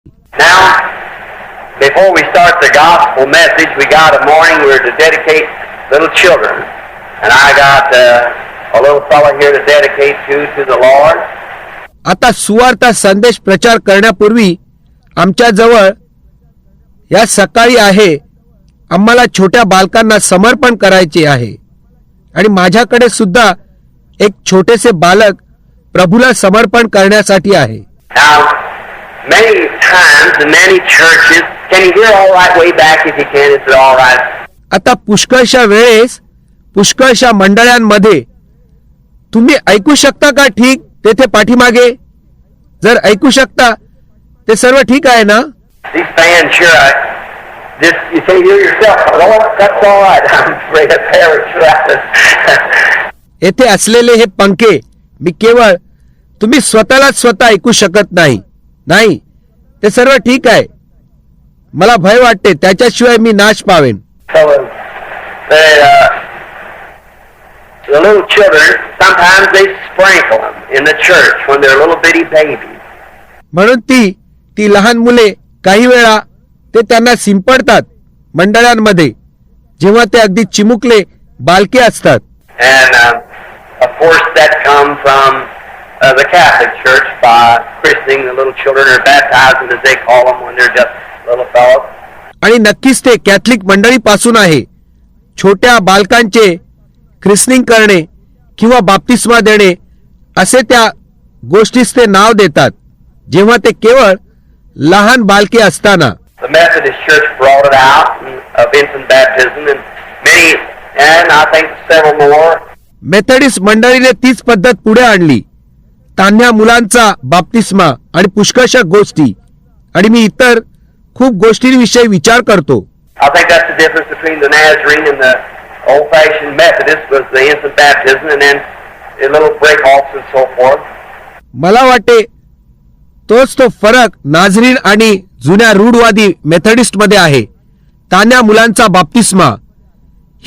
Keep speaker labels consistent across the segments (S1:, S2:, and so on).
S1: Now, before we start the gospel message, we got a morning we were to dedicate little children, and I got a little fellow here to dedicate to the Lord.
S2: आता सुवार्ता संदेश प्रचार करण्यापूर्वी आमच्या जवळ या सकाळी आहे आम्हाला छोट्या बालकांना समर्पण करायचे आहे आणि माझ्याकडे सुद्धा एक छोटेसे बालक प्रभूला समर्पण करण्यासाठी आहे.
S1: Now, many times in many churches, can you hear all right way back if you can? Is it all right?
S2: आता पुष्कळशा वेळेस पुष्कळशा मंडळांमध्ये तुम्ही ऐकू शकता का? ठीक तेथे पाठीमागे जर ऐकू शकता ते सर्व ठीक आहे ना?
S1: These fans, sure, just you say hear yourself. Oh, that's all right. I'm afraid of parents.
S2: येथे असलेले हे पंखे मी केवळ तुम्ही स्वतःलाच स्वतः ऐकू शकत नाही. नाही ते सर्व ठीक आहे. मला भय वाटते त्याच्याशिवाय मी नाश पावेन.
S1: So, the little children, sometimes they sprinkle them in the church when they're little bitty babies.
S2: म्हणून ती लहान मुले काही वेळा ते त्यांना शिंपडतात मंडळांमध्ये जेव्हा ते अगदी चिमुकले बालके असतात.
S1: And of course that comes from the Catholic Church by christening the little children or baptizing as they call them when they're just little fellows.
S2: आणि नक्कीच ते कॅथलिक मंडळीपासून आहे. छोट्या बालकांचे ख्रिसनिंग करणे किंवा बाप्तिस्मा देणे असे त्या गोष्टीस ते नाव देतात जेव्हा ते केवळ लहान बालके असताना.
S1: The Methodist Church brought it out of infant baptism and many, and I think several more.
S2: Methodist मंडळीने तीच पद्धत पुढे आणली. तान्ह्या मुलांचा बाप्तिस्मा आणि पुष्कळशा गोष्टी आणि मी इतर खूप गोष्टींविषयी विचार करतो.
S1: I think that's the difference between the Nazarene and the old-fashioned Methodist was the infant baptism and then the little break-offs and so forth.
S2: मला वाटते तोच तो फरक नाझरीन आणि जुन्या रूढवादी मेथडिस्ट मध्ये आहे. तान्ह्या मुलांचा बाप्तिस्मा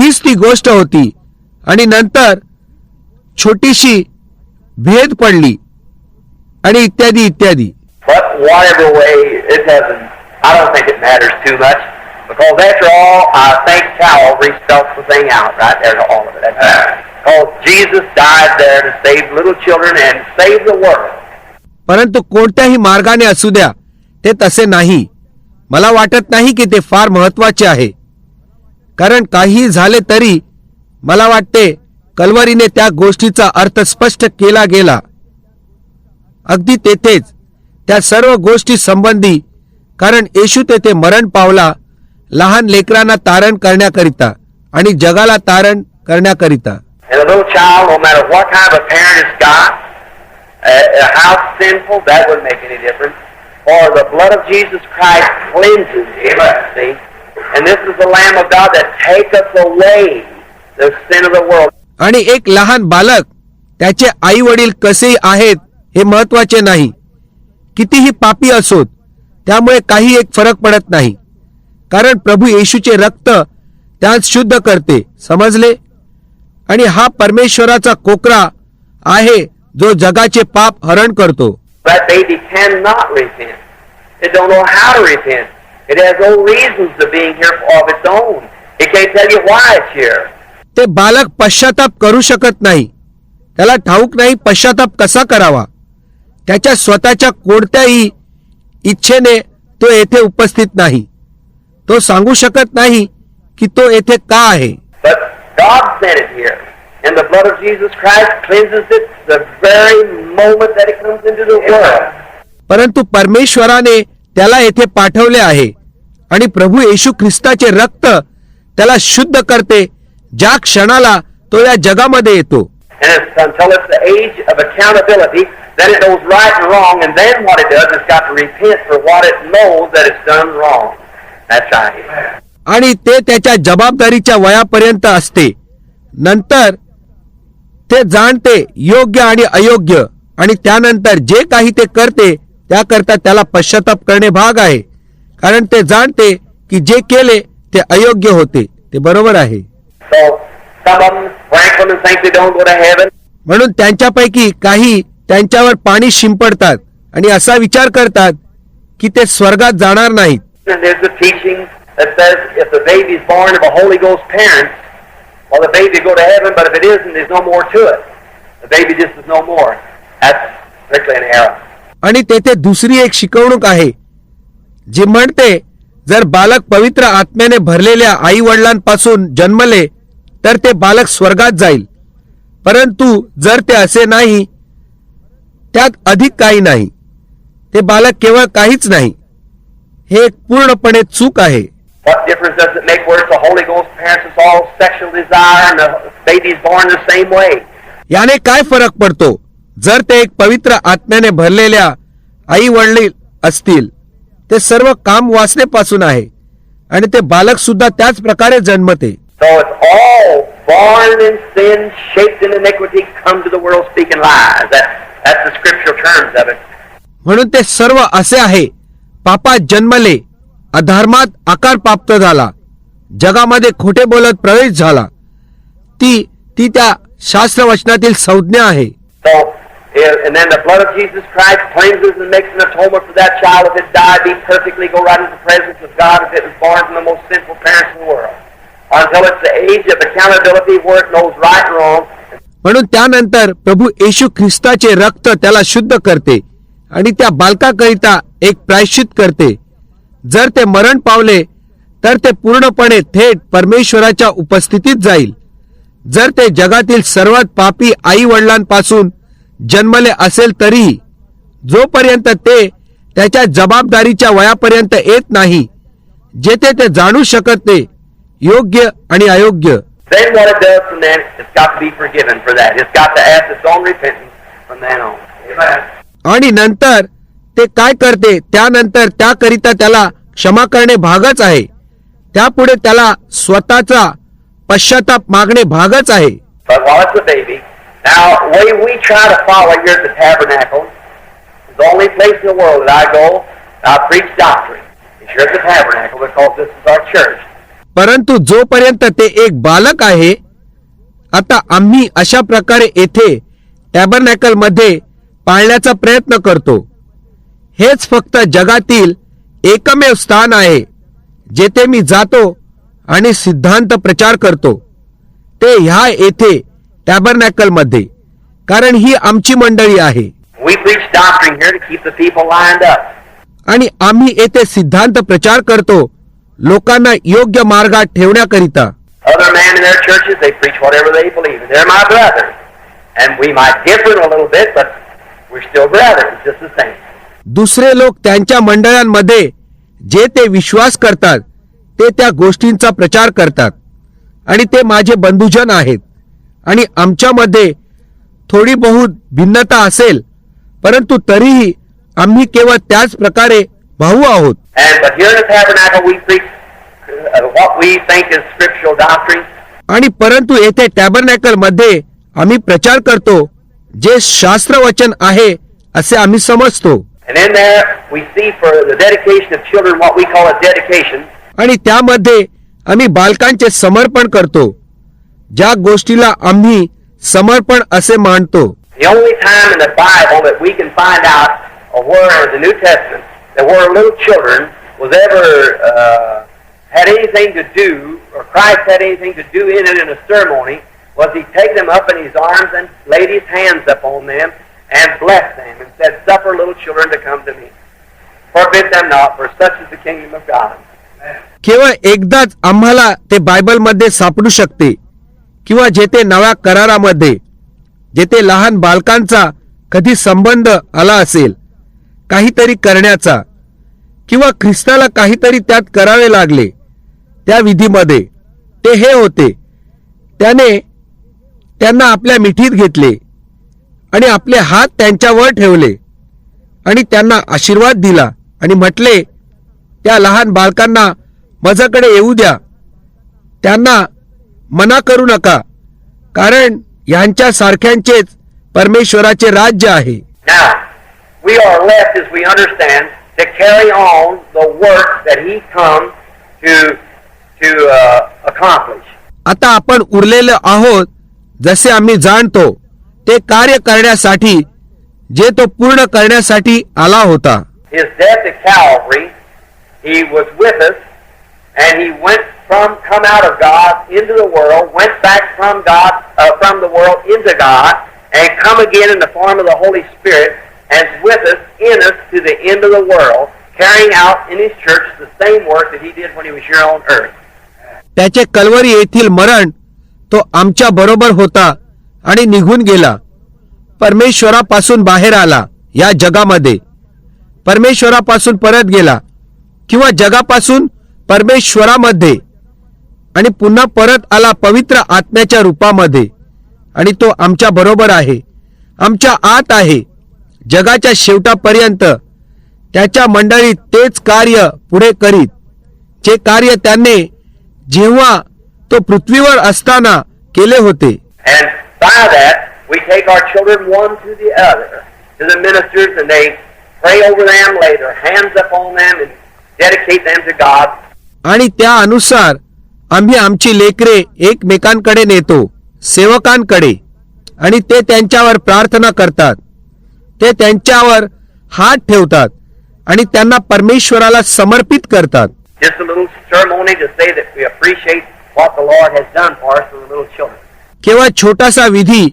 S2: हीच ती गोष्ट होती आणि नंतर छोटीशी भेद पडली आणि इत्यादी इत्यादी.
S1: But whatever way it doesn't, I don't think it matters too much because after all, I think Calvary spells the thing out right there to all of it. Because Jesus died there to save little children and save the world.
S2: परंतु कोणत्याही मार्गाने असू द्या ते तसे नाही. मला वाटत नाही की ते फार महत्वाचे आहे कारण काही झाले तरी मला वाटते कल्वरीने त्या गोष्टीचा अर्थ स्पष्ट केला गेला. अगदी तेथेच त्या सर्व गोष्टी संबंधी कारण येशू तेथे मरण पावला लहान लेकरांना तारण करण्याकरिता आणि जगाला तारण करण्याकरिता.
S1: And a little child, no matter what kind of a parent it's got, how sinful, that wouldn't make any difference. For the blood of Jesus Christ cleanses him. See? And this is the Lamb of God that taketh away the sin of the world.
S2: आणि एक लहान बालक त्याचे आई वडील कसे आहेत हे महत्वाचे नाही. कितीही पापी असोत त्यामुळे काही एक फरक पडत नाही कारण प्रभू येशूचे रक्त त्यास शुद्ध करते. समजले? आणि हा परमेश्वराचा कोकरा आहे जो जगाचे पाप हरण करतो.
S1: That baby cannot repent. It don't know how to repent. It has no reasons to being here of its own. It can't tell you why it's here.
S2: ते बालक पश्चाताप करू शकत नाही. त्याला ठाऊक नाही पश्चाताप कसा करावा. त्याच्या स्वतःच्या कोणत्याही इच्छेने तो येथे उपस्थित नाही. तो सांगू शकत नाही की तो येथे का आहे.
S1: But God sent it here. And the blood of Jesus Christ cleanses it the very moment that it comes into the world.
S2: परंतु परमेश्वराने त्याला येथे पाठवले आहे आणि प्रभू येशू ख्रिस्ताचे रक्त त्याला शुद्ध करते ज्या क्षणाला तो या जगामध्ये येतो.
S1: And it's until it's the age of accountability, then it knows right and wrong, and then what it does, it's got to repent for what it knows that it's done wrong. That's right.
S2: आणि ते त्याच्या जबाबदारीच्या वयापर्यंत असते. नंतर ते जाणते योग्य आणि अयोग्य आणि त्यानंतर जे काही ते करते त्याकरता त्याला पश्चाताप करणे भाग आहे कारण ते जाणते की जे केले ते अयोग्य होते ते बरोबर आहे. म्हणून त्यांच्यापैकी काही त्यांच्यावर पाणी शिंपडतात आणि असा विचार करतात की ते स्वर्गात जाणार नाहीत.
S1: And there's a teaching that says if the baby is born of a Holy Ghost parent, well, the baby will go to heaven, but if it isn't, there's no more to it. The baby just is no more. That's strictly an error.
S2: आणि तेथे दुसरी एक शिकवणूक आहे जी म्हणते जर बालक पवित्र आत्म्याने भरलेल्या आई वडिलांपासून जन्मले तर ते बालक स्वर्गात जाईल, परंतु जर ते असे नाही त्यात अधिक काही नाही, ते बालक केवळ काहीच नाही. हे एक पूर्णपणे चूक आहे.
S1: What difference does it make where it's the Holy Ghost parents, it's all sexual desire, and the baby is born the same way?
S2: याने काय फरक पडतो जर ते एक पवित्र आत्म्याने भरलेल्या आई वडील असतील? ते सर्व काम वासनेपासून आहे आणि ते बालक सुद्धा त्याच प्रकारे जन्मते.
S1: So it's all born in sin, shaped in iniquity, come to the world speaking lies. That's the scriptural terms of it.
S2: म्हणून ते सर्व असे आहे, पापात जन्मले, अधर्मात आकार प्राप्त झाला, जगामध्ये खोटे बोलत प्रवेश झाला. ती त्या शास्त्रवचनातील संज्ञा आहे.
S1: So, and then the blood of Jesus Christ cleanses and makes an atonement for that child. If it died, be perfectly go right into the presence of God if it was born from the most sinful parents in the world. Until it's the age of accountability where it knows right and wrong.
S2: म्हणून त्यानंतर प्रभू येशू ख्रिस्ताचे रक्त त्याला शुद्ध करते आणि त्या बालकाकरिता एक प्रायश्चित करते. जर ते मरण पावले तर ते पूर्णपणे थेट परमेश्वराच्या उपस्थितीत जाईल. जर ते जगातील सर्वात पापी आई वडिलांपासून जन्मले असेल तरीही जोपर्यंत ते त्याच्या जबाबदारीच्या वयापर्यंत येत नाही, जेथे ते जाणू शकत नाही योग्य आणि अयोग्य.
S1: Then what it does from then, it's got to be forgiven for that. It's got to ask its own repentance from then on. Amen.
S2: आणि नंतर ते काय करते, त्यानंतर त्याकरिता त्याला क्षमा करणे भागच आहे. त्यापुढे त्याला स्वतःचा पश्चाताप मागणे भागच आहे.
S1: But while it's a baby, now way we try to follow here at the Tabernacle, it's the only place in the world that I go, I preach doctrine. It's here at the Tabernacle because this is our church.
S2: परंतु जोपर्यंत ते एक बालक आहे, आता आम्ही अशा प्रकारे येथे टॅबरनॅकल मध्ये पाळण्याचा प्रयत्न करतो. हेच फक्त जगातील एकमेव स्थान आहे जेथे मी जातो आणि सिद्धांत प्रचार करतो, ते ह्या येथे टॅबरनॅकल मध्ये, कारण ही आमची मंडळी आहे.
S1: We preach doctrine here to keep the people lined up.
S2: आणि आम्ही येथे सिद्धांत प्रचार करतो लोकांना योग्य मार्गात ठेवण्याकरिता.
S1: Other men in their churches, they preach whatever they believe. And they're my brothers. And we might differ a little bit, but we're still brothers. It's just the same.
S2: दुसरे लोक त्यांच्या मंडळांमध्ये जे ते विश्वास करतात ते त्या गोष्टींचा प्रचार करतात आणि ते माझे बंधुजन आहेत. आणि आमच्यामध्ये थोडी बहुत भिन्नता असेल, परंतु तरीही आम्ही केवळ त्याच प्रकारे भाऊ आहोत.
S1: But here in the Tabernacle, we preach what we think is scriptural doctrine.
S2: आणि परंतु येथे टॅबरनॅकल मध्ये आम्ही प्रचार करतो जे शास्त्रवचन आहे असे आम्ही समजतो.
S1: And in there, we see for the dedication of children what we call a dedication.
S2: आणि त्यामध्ये आम्ही बालकांचे समर्पण करतो, ज्या गोष्टीला आम्ही समर्पण असे मानतो.
S1: The only time in the Bible that we can find out where in the New Testament that where little children was ever had anything to do, or Christ had anything to do in it in a ceremony, was he take them up in his arms and laid his hands upon them and blessed them and said, "Suffer little children to come to me. Forbid them not, for such is the kingdom of God."
S2: केवळ एकदाच आम्हाला ते बायबलमध्ये सापडू शकते, किंवा जेथे नव्या करारामध्ये जेथे लहान बालकांचा कधी संबंध आला असेल काहीतरी करण्याचा, किंवा ख्रिस्ताला काहीतरी त्यात करावे लागले, त्या विधीमध्ये ते हे होते, त्याने त्यांना आपल्या मिठीत घेतले आणि आपले हात त्यांच्यावर ठेवले आणि त्यांना आशीर्वाद दिला आणि म्हटले, त्या लहान बालकांना माझ्याकडे येऊ द्या, त्यांना मना करू नका, कारण यांच्या सारख्यांचेच परमेश्वराचे राज्य आहे.
S1: Now, we are left, as we understand, to carry on the work that he come to accomplish.
S2: आता आपण उरलेले आहोत, जसे आम्ही जाणतो, ते कार्य करण्यासाठी जे तो पूर्ण करण्यासाठी आला होता.
S1: his death at Calvary, he was with us, and he come out of God into the world, went back from the world into God, and come again in the form of the Holy Spirit, and is with us, in us, to the end of the world, carrying out in his church the same work that he did when he was here on earth.
S2: त्याचे Calvary येथील मरण तो आमच्या बरोबर होता आणि निघून गेला, परमेश्वरापासून बाहेर आला या जगामध्ये, परमेश्वरापासून परत गेला किंवा जगापासून परमेश्वरामध्ये आणि पुन्हा परत आला पवित्र आत्म्याच्या रूपामध्ये, आणि तो आमच्या बरोबर आहे, आमच्या आत आहे जगाच्या शेवटापर्यंत. त्याच्या मंडळीत तेच कार्य पुढे करीत, जे कार्य त्याने जेव्हा तो पृथ्वीवर असताना केले होते.
S1: And by that we take our children one to the other, to the ministers, and they pray over them, lay their hands upon them, and dedicate them to God.
S2: आणि त्या अनुसार आम्ही आमची लेकरे एकमेकांकडे नेतो, सेवकांकडे, आणि ते त्यांच्यावर प्रार्थना करतात, ते त्यांच्यावर हात ठेवतात आणि त्यांना परमेश्वराला समर्पित करतात.
S1: Just a little ceremony to say that we appreciate what the Lord has done for us for the little children.
S2: केवळ छोटासा विधी,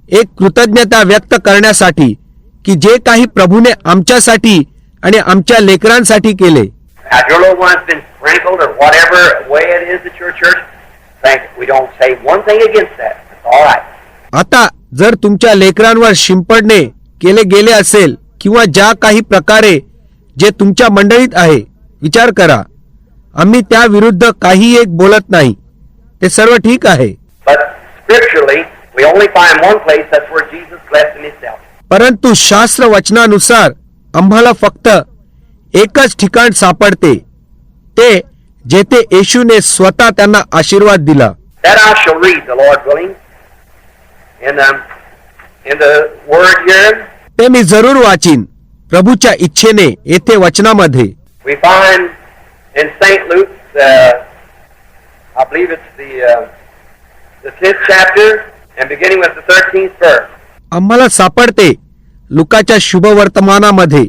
S2: एक कृतज्ञता व्यक्त करण्यासाठी की जे काही प्रभूने आमच्यासाठी आणि आमच्या लेकरांसाठी केले.
S1: Now, if your little one's been sprinkled or whatever way it is at your church, we don't say one thing against that. It's all right.
S2: आता जर तुमच्या लेकरांवर शिंपडणे केले गेले असेल किंवा ज्या काही प्रकारे जे तुमच्या मंडळीत आहे, विचार करा, आम्ही त्या विरुद्ध काही एक बोलत नाही, ते सर्व ठीक आहे.
S1: But scripturally, we only find one place, that's where Jesus blessed in himself.
S2: परंतु शास्त्र वचनानुसार आम्हाला फक्त एकच ठिकाण सापडते, ते जेथे येशूने स्वतः त्यांना आशीर्वाद दिला.
S1: That I shall read, the Lord willing, in the word here.
S2: ते मी जरूर वाचीन प्रभूच्या इच्छेने येथे वचनामध्ये.
S1: We find in St. Luke, I believe it's the 5th chapter, and beginning with the 13th verse.
S2: आम्हाला सापडते लुकाच्या शुभवर्तमानामध्ये,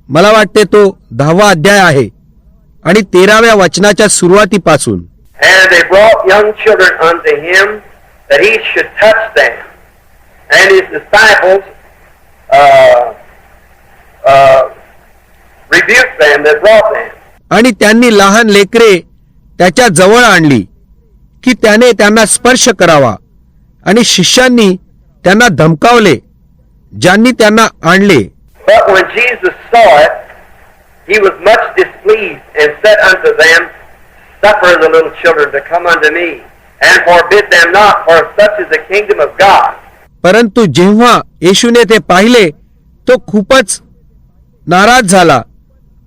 S2: मला वाटते तो 10वा अध्याय आहे आणि 13व्या वचनाच्या सुरुवातीपासून.
S1: And they brought young children unto him, that he should touch them. And his disciples rebuked them that brought them.
S2: आणि त्यांनी लहान लेकरे त्याच्या जवळ आणली की त्याने त्यांना स्पर्श करावा, आणि शिष्यांनी त्यांना धमकावले ज्यांनी त्यांना आणले.
S1: But when Jesus saw it, he was much displeased, and said unto them, Suffer the little children to come unto me, and forbid them not, for such is the kingdom of God.
S2: परंतु जेव्हा येशूने ते पाहिले, तो खूपच नाराज झाला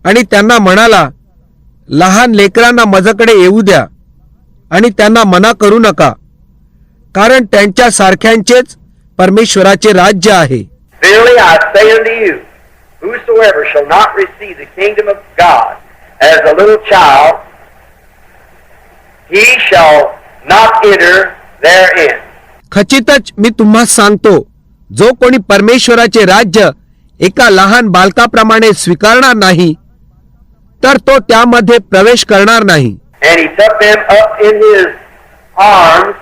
S2: आणि त्यांना म्हणाला, लहान लेकरांना माझ्याकडे येऊ द्या आणि त्यांना मना करू नका, कारण त्यांच्या सारख्यांचेच परमेश्वराचे राज्य आहे.
S1: Verily I say unto you, whosoever shall not receive the kingdom of God as a little child, he shall not enter therein.
S2: खचितच मी तुम्हा सांगतो, जो कोणी परमेश्वराचे राज्य एका लहान बालकाप्रमाणे स्वीकारणार नाही, तर तो त्यामध्ये प्रवेश करणार नाही.
S1: And he took them up in his arms,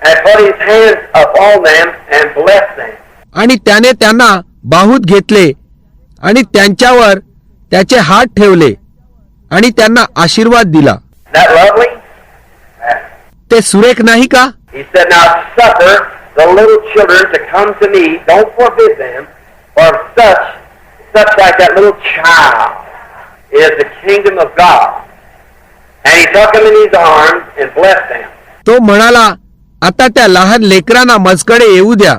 S1: and put his hands upon them, and blessed them.
S2: आणि त्याने त्यांना बाहूत घेतले आणि त्यांच्यावर त्याचे हात ठेवले आणि त्यांना आशीर्वाद दिला.
S1: That lovely?
S2: ते सुरेख नाही का?
S1: He said, Now suffer the little children to come to me, don't forbid them, for such like that little child is the kingdom of God. And he took them in his arms and blessed them.
S2: तो म्हणाला, आता त्या लहान लेकरांना माझकडे येऊ द्या,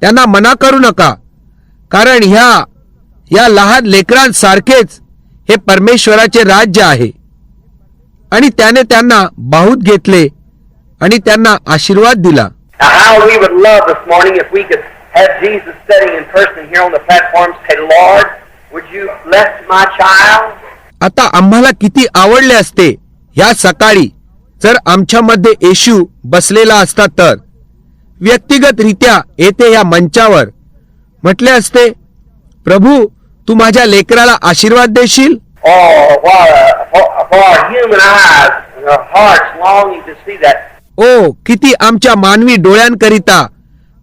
S2: त्यांना मना करू नका, कारण ह्या लहान लेकरांसारखेच हे परमेश्वराचे राज्य आहे. आणि त्याने त्यांना बाहूत घेतले आणि त्यांना आशीर्वाद दिला.
S1: Now how we would love this morning if we could have Jesus sitting in person here on the platform, say, Lord, would you bless my child?
S2: आता आम्हाला किती आवडले असते ह्या सकाळी जर आमच्यामध्ये येशू बसलेला असता, तर व्यक्तिगत रित्या येथे या मंचावर म्हटले असते, प्रभू तू माझ्या लेकराला आशीर्वाद देशील?
S1: Oh, for our human eyes and our hearts longing to see that.
S2: ओ किती आमच्या मानवी डोळ्यांकरिता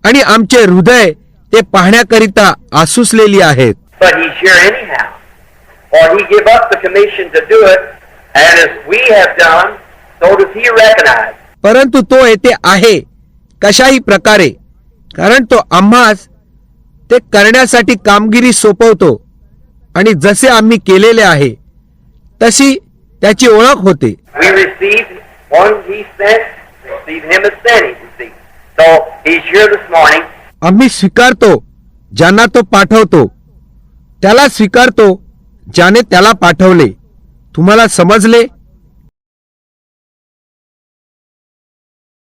S2: आणि आमचे हृदय ते पाहण्याकरिता आसुसलेली आहेत.
S1: But he's here anyhow. Or he gave us the commission to do it, and as we have done, so does he recognize.
S2: परंतु तो येथे आहे कशाही प्रकारे, कारण तो आम्हास ते करण्यासाठी कामगिरी सोपवतो आणि जसे आम्ही केलेले आहे तशी त्याची ओळख होते.
S1: We receive one he sent, receive him as sent, you see. So he's here this morning.
S2: आम्ही स्वीकारतो ज्यांना तो पाठवतो, त्याला स्वीकारतो ज्याने त्याला पाठवले. तुम्हाला समजले?